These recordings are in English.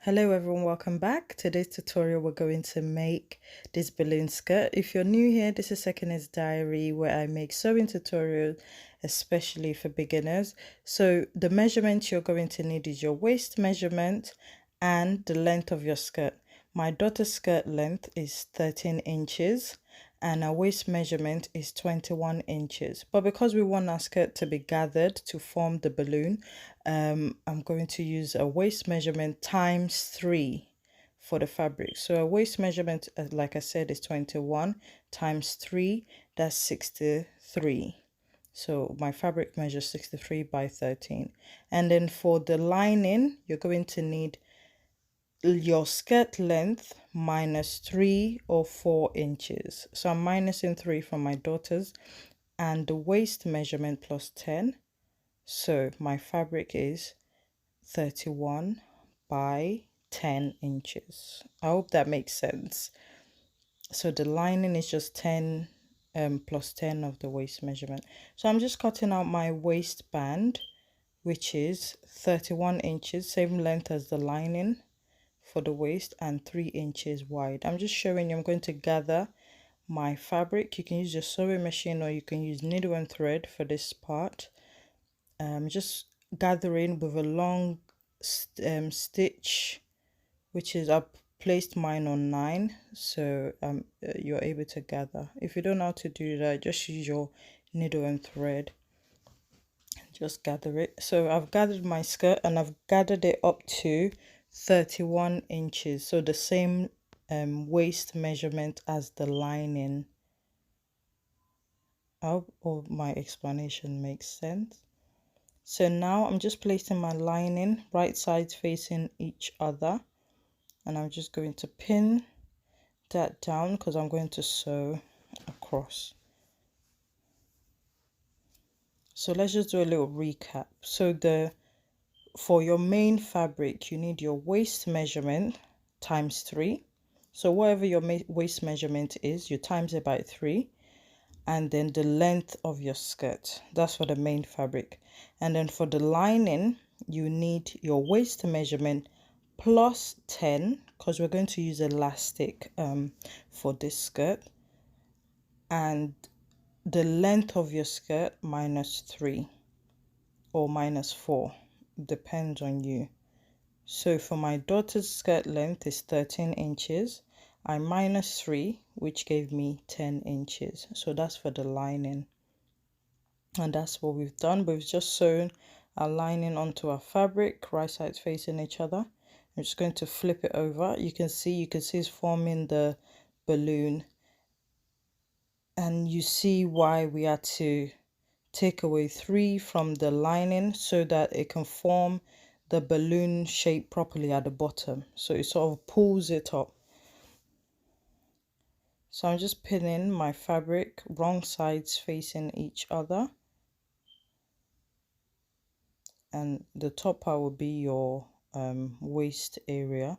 Hello everyone, welcome back. Today's tutorial we're going to make this balloon skirt. If you're new here, this is Second's Diary where I make sewing tutorials especially for beginners. So the measurement you're going to need is your waist measurement and the length of your skirt. My daughter's skirt length is 13 inches and our waist measurement is 21 inches. But because we want our skirt to be gathered to form the balloon, I'm going to use a waist measurement times 3 for the fabric. So a waist measurement, like I said, is 21 times 3, that's 63. So my fabric measures 63 by 13. And then for the lining, you're going to need your skirt length minus 3 or 4 inches. So I'm minusing 3 from my daughter's, and the waist measurement plus 10. So my fabric is 31 by 10 inches. I hope that makes sense. So the lining is just 10 plus 10 of the waist measurement. So I'm just cutting out my waistband, which is 31 inches, same length as the lining for the waist, and 3 inches wide. I'm just showing you, I'm going to gather my fabric. You can use your sewing machine or you can use needle and thread for this part. Just gathering with a long stitch, which is, I've placed mine on 9, so you're able to gather. If you don't know how to do that, just use your needle and thread, just gather it. So I've gathered my skirt and I've gathered it up to 31 inches, so the same waist measurement as the lining. I hope all my explanation makes sense. So now I'm just placing my lining right sides facing each other, and I'm just going to pin that down because I'm going to sew across. So let's just do a little recap. So for your main fabric, you need your waist measurement times 3. So whatever your waist measurement is, you times it by 3. And then the length of your skirt, that's for the main fabric. And then for the lining, you need your waist measurement plus 10, because we're going to use elastic for this skirt, and the length of your skirt minus 3 or minus 4, depends on you. So for my daughter's skirt length is 13 inches. I minus 3, which gave me 10 inches. So that's for the lining. And that's what we've done. We've just sewn our lining onto our fabric, right sides facing each other. I'm just going to flip it over. You can see it's forming the balloon. And you see why we had to take away 3 from the lining so that it can form the balloon shape properly at the bottom. So it sort of pulls it up. So I'm just pinning my fabric, wrong sides facing each other. And the top part will be your waist area.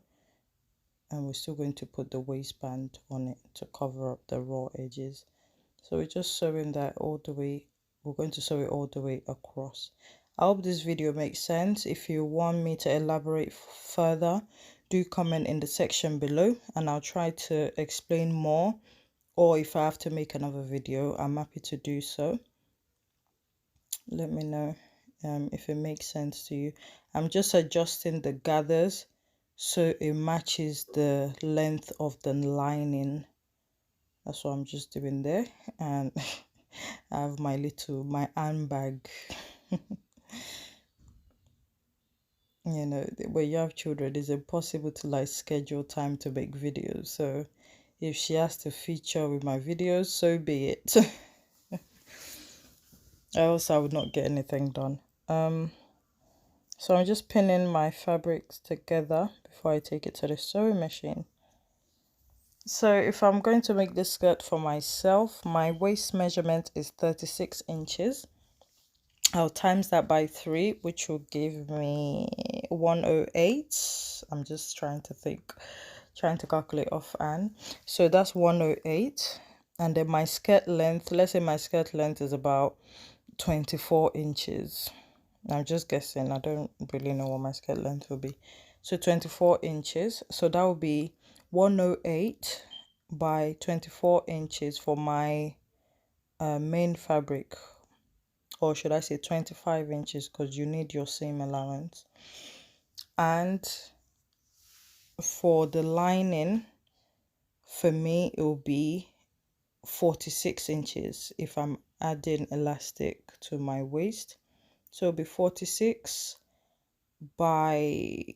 And we're still going to put the waistband on it to cover up the raw edges. So we're just sewing that all the way. We're going to sew it all the way across. I hope this video makes sense. If you want me to elaborate further, do comment in the section below and I'll try to explain more, or if I have to make another video, I'm happy to do so. Let me know if it makes sense to you. I'm just adjusting the gathers so it matches the length of the lining. That's what I'm just doing there. And I have my handbag. You know, when you have children, it's impossible to like schedule time to make videos. So if she has to feature with my videos, so be it. Else I would not get anything done. So I'm just pinning my fabrics together before I take it to the sewing machine. So if I'm going to make this skirt for myself, my waist measurement is 36 inches. I'll times that by 3, which will give me 108. I'm just trying to calculate offhand. So that's 108. And then my skirt length, let's say my skirt length is about 24 inches. I'm just guessing. I don't really know what my skirt length will be. So 24 inches. So that would be 108 by 24 inches for my main fabric, or should I say 25 inches, because you need your seam allowance. And for the lining, for me it will be 46 inches if I'm adding elastic to my waist. So it'll be 46 by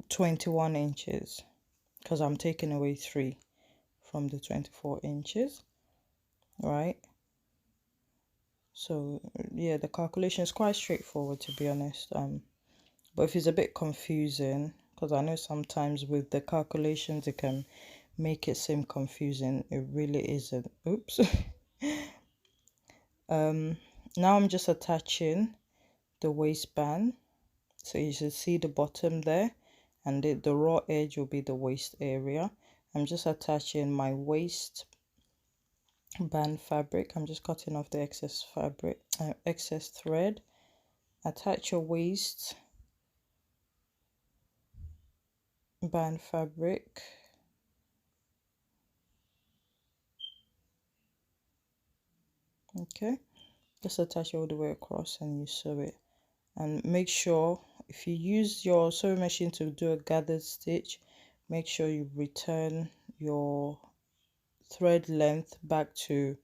21 inches, because I'm taking away 3 from the 24 inches, right? So yeah, the calculation is quite straightforward, to be honest. But if it's a bit confusing, because I know sometimes with the calculations it can make it seem confusing, it really isn't. Oops. Now I'm just attaching the waistband, so you should see the bottom there, and the raw edge will be the waist area. I'm just attaching my waist band fabric. I'm just cutting off the excess fabric, excess thread. Attach your waist band fabric. Okay, just attach it all the way across and you sew it. And make sure, if you use your sewing machine to do a gathered stitch, make sure you return your thread length back to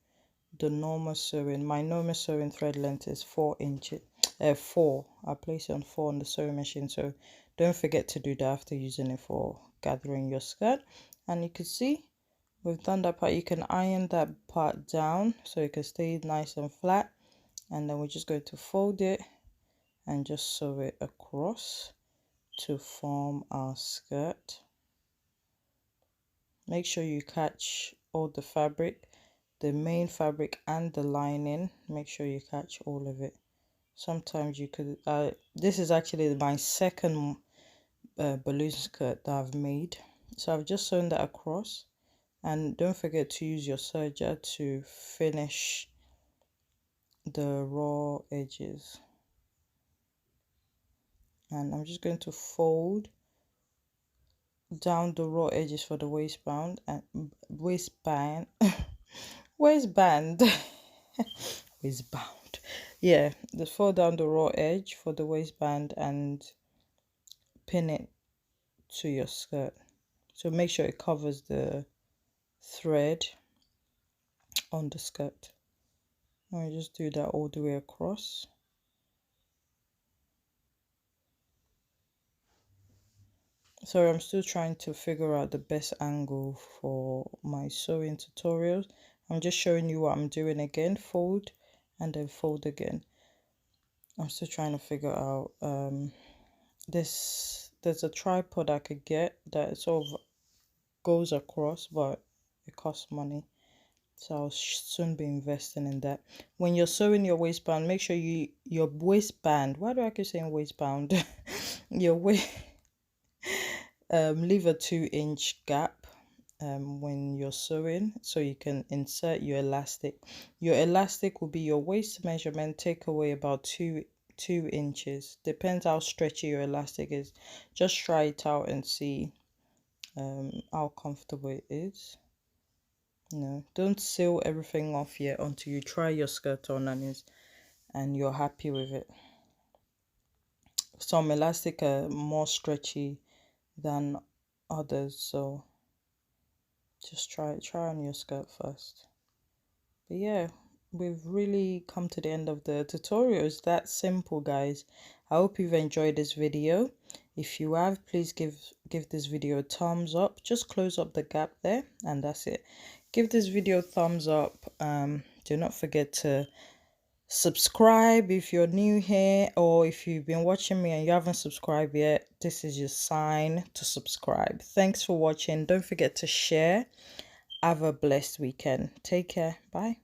the normal sewing. My normal sewing thread length is 4 inches. 4. I place it on 4 on the sewing machine, so don't forget to do that after using it for gathering your skirt. And you can see we've done that part. You can iron that part down so it can stay nice and flat, and then we're just going to fold it and just sew it across to form our skirt. Make sure you catch all the fabric, the main fabric and the lining. Make sure you catch all of it. Sometimes you could this is actually my second balloon skirt that I've made, so I've just sewn that across. And don't forget to use your serger to finish the raw edges. And I'm just going to fold down the raw edges for the waistband and waistband waistband waistband, yeah, just fold down the raw edge for the waistband and pin it to your skirt. So make sure it covers the thread on the skirt. I just do that all the way across. So I'm still trying to figure out the best angle for my sewing tutorials. I'm just showing you what I'm doing again. Fold and then fold again. I'm still trying to figure out there's a tripod I could get that sort of goes across, but it costs money, so I'll soon be investing in that. When you're sewing your waistband, make sure your waistband, why do I keep saying waistband? Your waist leave a 2-inch gap when you're sewing, so you can insert your elastic. Your elastic will be your waist measurement, take away about 2 inches. Depends how stretchy your elastic is. Just try it out and see how comfortable it is. No, don't seal everything off yet until you try your skirt on and you're happy with it. Some elastic are more stretchy than others, so just try on your skirt first. But yeah, we've really come to the end of the tutorial. It's that simple, guys. I hope you've enjoyed this video. If you have, please give this video a thumbs up. Just close up the gap there, and that's it. Give this video a thumbs up. Do not forget to subscribe if you're new here, or if you've been watching me and you haven't subscribed yet, this is your sign to subscribe. Thanks for watching. Don't forget to share. Have a blessed weekend. Take care. Bye.